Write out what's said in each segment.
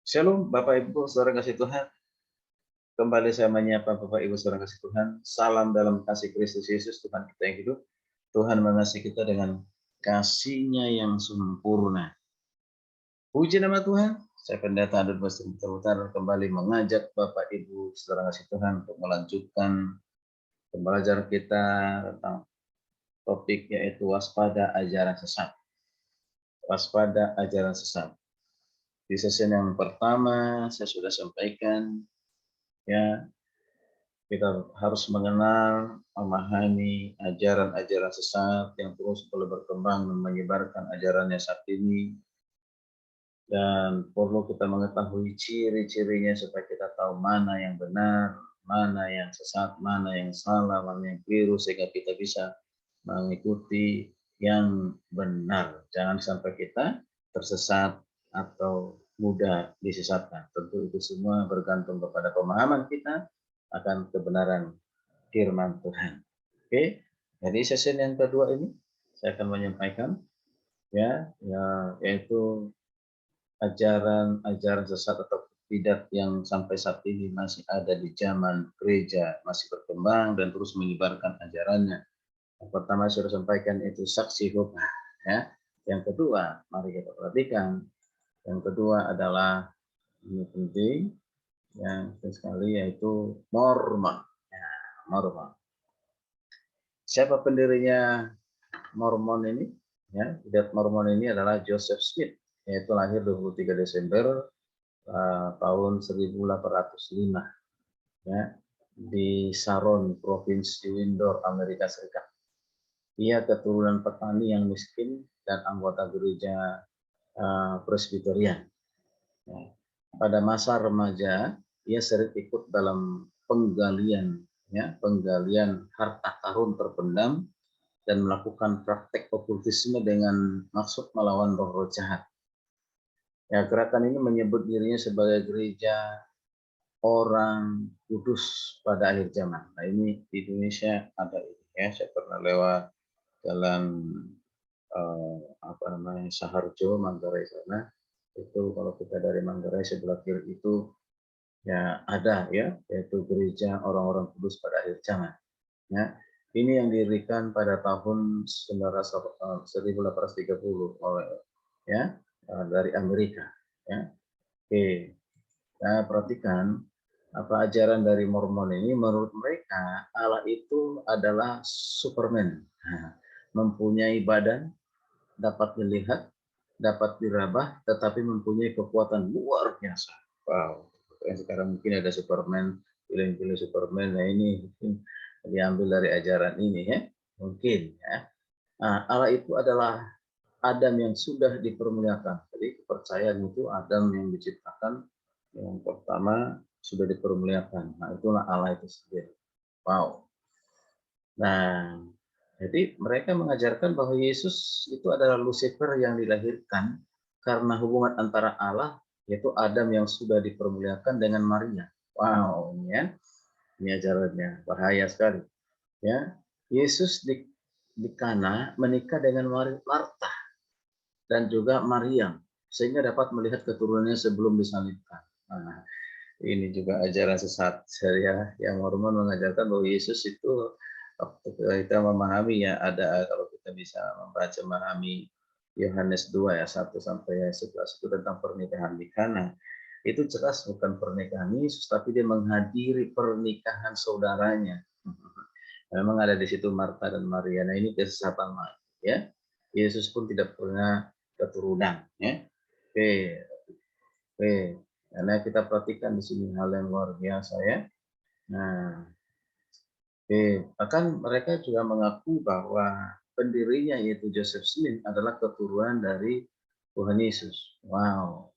Shalom Bapak Ibu Saudara kasih Tuhan. Kembali saya menyapa Bapak Ibu Saudara kasih Tuhan. Salam dalam kasih Kristus Yesus Tuhan kita yang hidup. Tuhan mengasihi kita dengan kasih-Nya yang sempurna. Puji nama Tuhan. Saya Pendeta Adul Basri Putar kembali mengajak Bapak Ibu Saudara kasih Tuhan untuk melanjutkan pembelajaran kita tentang topik yaitu waspada ajaran sesat. Waspada ajaran sesat. Di sesi yang pertama saya sudah sampaikan ya, kita harus mengenal, memahami ajaran-ajaran sesat yang terus boleh berkembang dan menyebarkan ajarannya saat ini. Dan perlu kita mengetahui ciri-cirinya supaya kita tahu mana yang benar, mana yang sesat, mana yang salah, mana yang keliru, sehingga kita bisa mengikuti yang benar. Jangan sampai kita tersesat atau mudah disesatkan. Tentu itu semua bergantung kepada pemahaman kita akan kebenaran firman Tuhan. Oke, jadi sesi yang kedua ini saya akan menyampaikan yaitu ajaran-ajaran sesat atau bidat yang sampai saat ini masih ada di zaman gereja, masih berkembang dan terus menyebarkan ajarannya. Yang pertama saya sudah sampaikan itu saksi Yehova, ya. Yang kedua, mari kita perhatikan. Yang kedua adalah ini penting, yang penting sekali yaitu Mormon. Ya, Mormon. Siapa pendirinya Mormon ini? Ya, bidat Mormon ini adalah Joseph Smith, yaitu lahir 23 Desember tahun 1805 ya, di Sharon, Provinsi Windor, Amerika Serikat. Ia keturunan petani yang miskin dan anggota gereja Presbyterian. Ya. Pada masa remaja, ia sering ikut dalam penggalian harta karun terpendam dan melakukan praktek okultisme dengan maksud melawan roh-roh jahat. Ya, gerakan ini menyebut dirinya sebagai gereja orang kudus pada akhir zaman. Nah, ini di Indonesia ada ini ya. Saya pernah lewat jalan Saharjo, Manggarai sana. Itu kalau kita dari Manggarai sebelah kiri itu ya ada ya, yaitu gereja orang-orang kudus pada akhir zaman. Ya, ini yang didirikan pada tahun 1830 oleh ya dari Amerika. Ya, oke. Nah, perhatikan apa ajaran dari Mormon ini. Menurut mereka Allah itu adalah Superman, mempunyai badan, dapat dilihat, dapat diraba, tetapi mempunyai kekuatan luar biasa. Wow, yang sekarang mungkin ada Superman, film-film Superman. Nah, ini mungkin diambil dari ajaran ini ya, mungkin ya. Nah, Allah itu adalah Adam yang sudah dipermuliakan. Jadi kepercayaan itu Adam yang diciptakan yang pertama sudah dipermuliakan. Nah, itulah Allah itu sendiri. Wow. Nah, jadi mereka mengajarkan bahwa Yesus itu adalah Lucifer yang dilahirkan karena hubungan antara Allah, yaitu Adam yang sudah dipermuliakan dengan Maria. Wow, ini ya. Ini ajarannya bahaya sekali. Ya, Yesus di Kana menikah dengan Marta dan juga Maryam sehingga dapat melihat keturunannya sebelum disalibkan. Nah, ini juga ajaran sesat ya, yang Mormon mengajarkan bahwa Yesus itu kita memahami ya, ada kalau kita bisa membaca memahami Yohanes 2 ya 1 sampai 11 itu tentang pernikahan di Kana. Itu jelas bukan pernikahan Yesus, tapi dia menghadiri pernikahan saudaranya. Memang ada di situ Marta dan Maria. Nah, ini kesesatan ya. Yesus pun tidak pernah keturunan ya. Oke, oke. Karena kita perhatikan di sini hal yang luar biasa ya. Nah, bahkan mereka juga mengaku bahwa pendirinya yaitu Joseph Smith adalah keturunan dari Tuhan Yesus. Wow.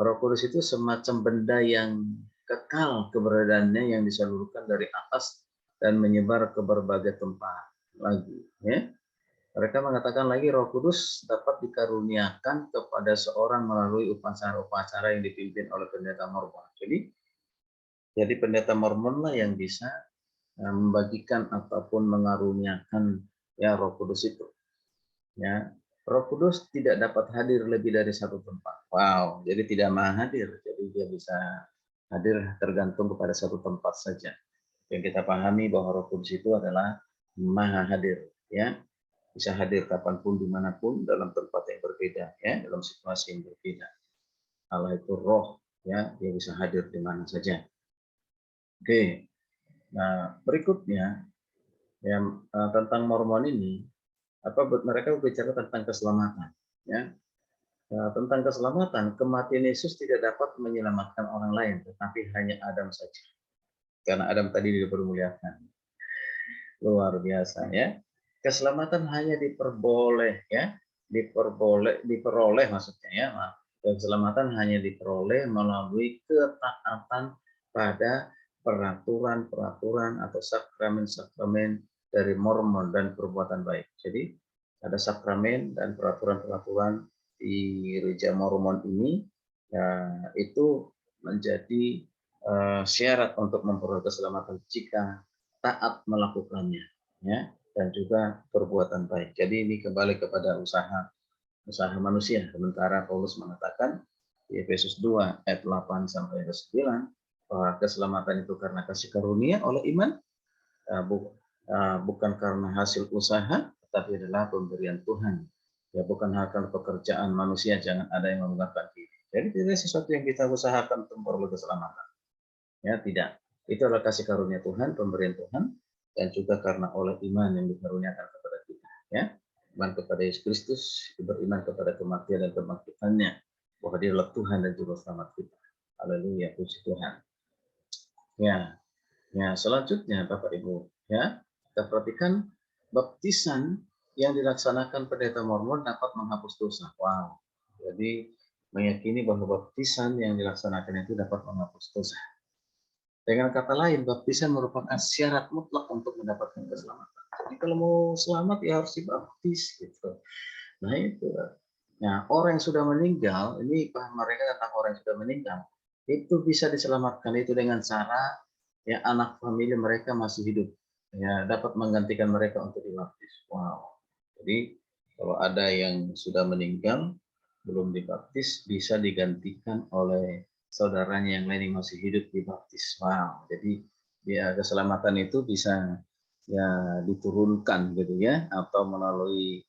Roh Kudus itu semacam benda yang kekal keberadaannya yang disalurkan dari atas dan menyebar ke berbagai tempat lagi. Ya. Mereka mengatakan lagi Roh Kudus dapat dikaruniakan kepada seorang melalui upacara-upacara yang dipimpin oleh pendeta Mormon. Jadi pendeta Mormon lah yang bisa membagikan ataupun mengaruniakan ya Roh Kudus itu. Ya. Roh Kudus tidak dapat hadir lebih dari satu tempat. Wow, jadi tidak maha hadir. Jadi dia bisa hadir tergantung kepada satu tempat saja. Yang kita pahami bahwa Roh Kudus itu adalah maha hadir, ya, bisa hadir kapanpun, dimanapun, dalam tempat yang berbeda, ya, dalam situasi yang berbeda. Allah itu Roh, ya, dia bisa hadir di mana saja. Oke, nah berikutnya yang tentang Mormon ini, mereka berbicara tentang keselamatan, ya. Tentang keselamatan, kematian Yesus tidak dapat menyelamatkan orang lain, tetapi hanya Adam saja. Karena Adam tadi dipermuliakan. Luar biasa, ya. Keselamatan hanya diperboleh, ya. Diperoleh maksudnya, ya. Keselamatan hanya diperoleh melalui ketaatan pada peraturan-peraturan atau sakramen-sakramen dari Mormon dan perbuatan baik. Jadi ada sakramen dan peraturan-peraturan di gereja Mormon ini, ya, itu menjadi syarat untuk memperoleh keselamatan jika taat melakukannya, ya, dan juga perbuatan baik. Jadi ini kembali kepada usaha manusia. Sementara Paulus mengatakan di Efesus 2 ayat 8 sampai 9 bahwa keselamatan itu karena kasih karunia oleh iman, bukan karena hasil usaha, tetapi adalah pemberian Tuhan. Ya, bukan karena pekerjaan manusia, jangan ada yang membanggakan diri. Jadi tidak sesuatu yang kita usahakan untuk memperoleh keselamatan. Ya, tidak. Itu adalah kasih karunia Tuhan, pemberian Tuhan, dan juga karena oleh iman yang dikaruniakan kepada kita. Ya, iman kepada Yesus Kristus, beriman kepada kematian dan kebangkitannya, bahwa Dia adalah Tuhan dan Juru Selamat kita. Haleluya, puji Tuhan. Ya, selanjutnya Bapak Ibu, ya, kita perhatikan baptisan yang dilaksanakan pendeta Mormon dapat menghapus dosa. Wow, jadi meyakini bahwa baptisan yang dilaksanakan itu dapat menghapus dosa. Dengan kata lain, baptisan merupakan syarat mutlak untuk mendapatkan keselamatan. Jadi kalau mau selamat ya harus dibaptis gitu. Nah itu. Nah, orang yang sudah meninggal, ini paham mereka tentang orang yang sudah meninggal, itu bisa diselamatkan itu dengan cara ya anak famili mereka masih hidup, ya dapat menggantikan mereka untuk dibaptis. Wow. Jadi kalau ada yang sudah meninggal belum dibaptis bisa digantikan oleh saudaranya yang lain yang masih hidup dibaptis. Wow. Jadi ya keselamatan itu bisa ya diturunkan gitu ya, atau melalui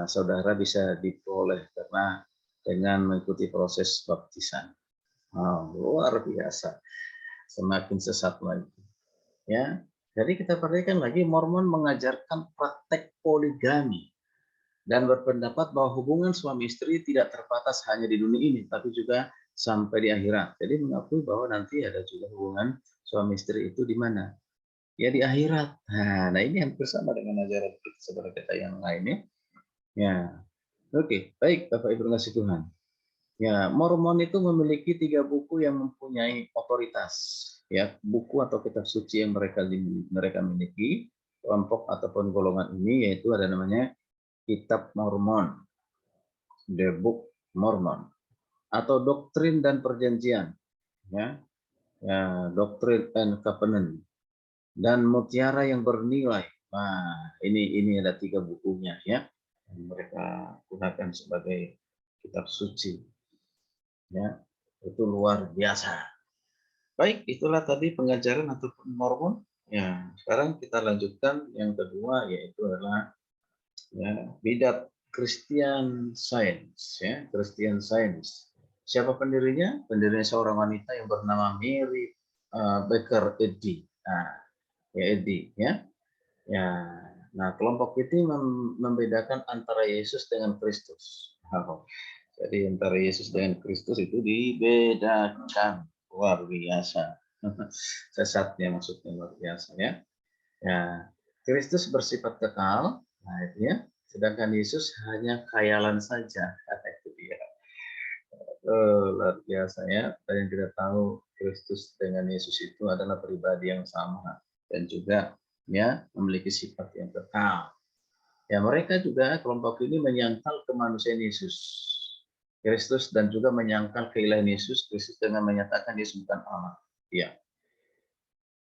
saudara bisa diperoleh karena dengan mengikuti proses baptisan. Wow, luar biasa. Semakin sesat lagi. Ya, jadi kita perhatikan lagi Mormon mengajarkan praktek poligami dan berpendapat bahwa hubungan suami istri tidak terbatas hanya di dunia ini, tapi juga sampai di akhirat. Jadi mengakui bahwa nanti ada juga hubungan suami istri itu di mana? Ya di akhirat. Nah ini hampir sama dengan ajaran saudara kita yang lainnya. Ya, oke, baik Bapak Ibu kasih Tuhan. Ya, Mormon itu memiliki 3 buku yang mempunyai otoritas. Ya, buku atau kitab suci yang mereka miliki, kelompok ataupun golongan ini yaitu ada namanya Kitab Mormon, The Book Mormon, atau Doktrin dan Perjanjian, ya, Doctrine and Covenant, dan Mutiara yang Bernilai. Nah, ini ada 3 bukunya ya, yang mereka gunakan sebagai kitab suci. Ya, itu luar biasa. Baik, itulah tadi pengajaran ataupun Mormon. Ya, sekarang kita lanjutkan yang kedua yaitu adalah ya bidat Christian Science, ya Christian Science. Siapa pendirinya? Pendirinya seorang wanita yang bernama Mary Baker Eddy. Nah, ya Eddy, ya. Ya, nah kelompok ini membedakan antara Yesus dengan Kristus. Oh, jadi antara Yesus dengan Kristus itu dibedakan. Luar biasa. Sesatnya maksudnya luar biasa ya. Ya, Kristus bersifat kekal, nah itu ya. Sedangkan Yesus hanya khayalan saja. Itu dia. Luar biasa ya. Dan yang kita tahu Kristus dengan Yesus itu adalah pribadi yang sama dan juga ya memiliki sifat yang kekal. Ya, mereka juga kelompok ini menyangkal kemanusiaan Yesus Kristus dan juga menyangkal keilahian Yesus Kristus dengan menyatakan Yesus bukan Allah. Ya.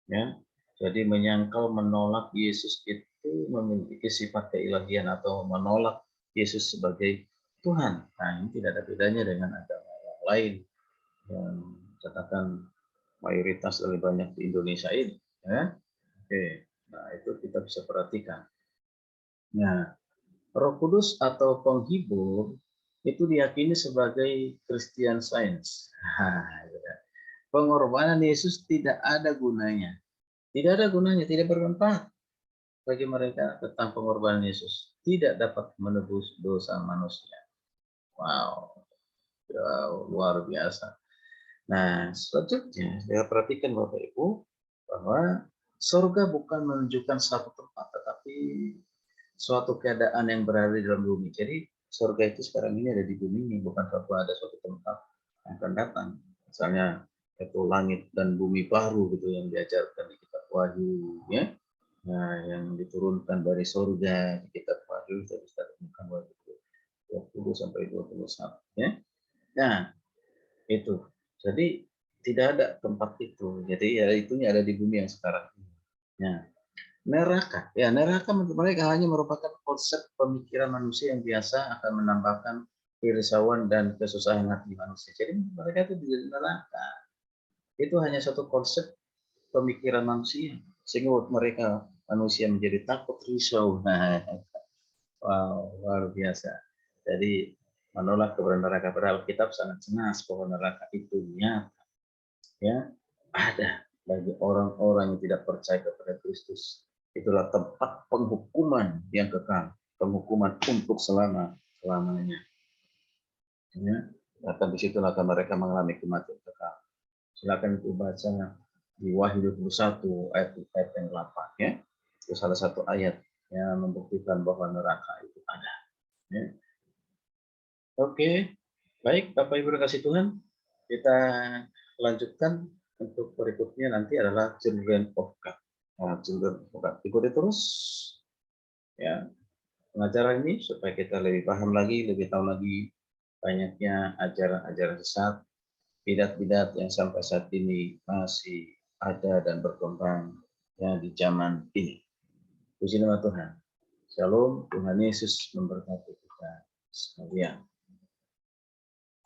Ya. Jadi menyangkal menolak Yesus itu memiliki sifat keilahian atau menolak Yesus sebagai Tuhan. Nah, ini tidak ada bedanya dengan agama yang lain yang katakan mayoritas lebih banyak di Indonesia ini. Ya. Oke, nah itu kita bisa perhatikan. Nah, Roh Kudus atau penghibur itu diyakini sebagai Christian Science. Pengorbanan Yesus tidak ada gunanya. Tidak ada gunanya, tidak bermanfaat bagi mereka tentang pengorbanan Yesus. Tidak dapat menebus dosa manusia. Wow, luar biasa. Nah, selanjutnya saya perhatikan Bapak Ibu bahwa surga bukan menunjukkan satu tempat, tetapi suatu keadaan yang berada di dalam bumi. Jadi surga itu sekarang ini ada di bumi ini, bukan ada suatu tempat yang akan datang. Misalnya itu langit dan bumi baru gitu yang diajarkan di kitab Wahyu, ya. Nah, yang diturunkan dari surga di kitab Wahyu kita bisa temukan Wahyu 20 sampai 21, ya. Nah, itu. Jadi tidak ada tempat itu. Jadi ya itunya ada di bumi yang sekarang ini. Nah, neraka. Ya, neraka menurut mereka hanya merupakan konsep pemikiran manusia yang biasa akan menambahkan kerisauan dan kesusahan hati manusia. Jadi mereka itu di neraka. Itu hanya satu konsep pemikiran manusia. Sehingga buat mereka manusia menjadi takut, risau. Nah, wow, luar biasa. Jadi menolak keberadaan neraka. Padahal Alkitab sangat jelas bahwa neraka itu nyata. Ya, ada bagi orang-orang yang tidak percaya kepada Kristus. Itulah tempat penghukuman yang kekal, penghukuman untuk selamanya. Ya, bahkan di situ akan mereka mengalami kematian kekal. Silakan itu baca di Wahyu 21 ayat yang 8, ya. Itu salah satu ayat yang membuktikan bahwa neraka itu ada. Ya. Oke, baik Bapak Ibu kasih Tuhan, kita lanjutkan untuk berikutnya nanti adalah Children of God. Nah, Children of God. Ikuti terus ya pengajaran ini supaya kita lebih paham lagi, lebih tahu lagi banyaknya ajaran-ajaran sesat, bidat-bidat yang sampai saat ini masih ada dan berkembang ya di zaman ini. Puji nama Tuhan. Shalom, Tuhan Yesus memberkati kita sekalian.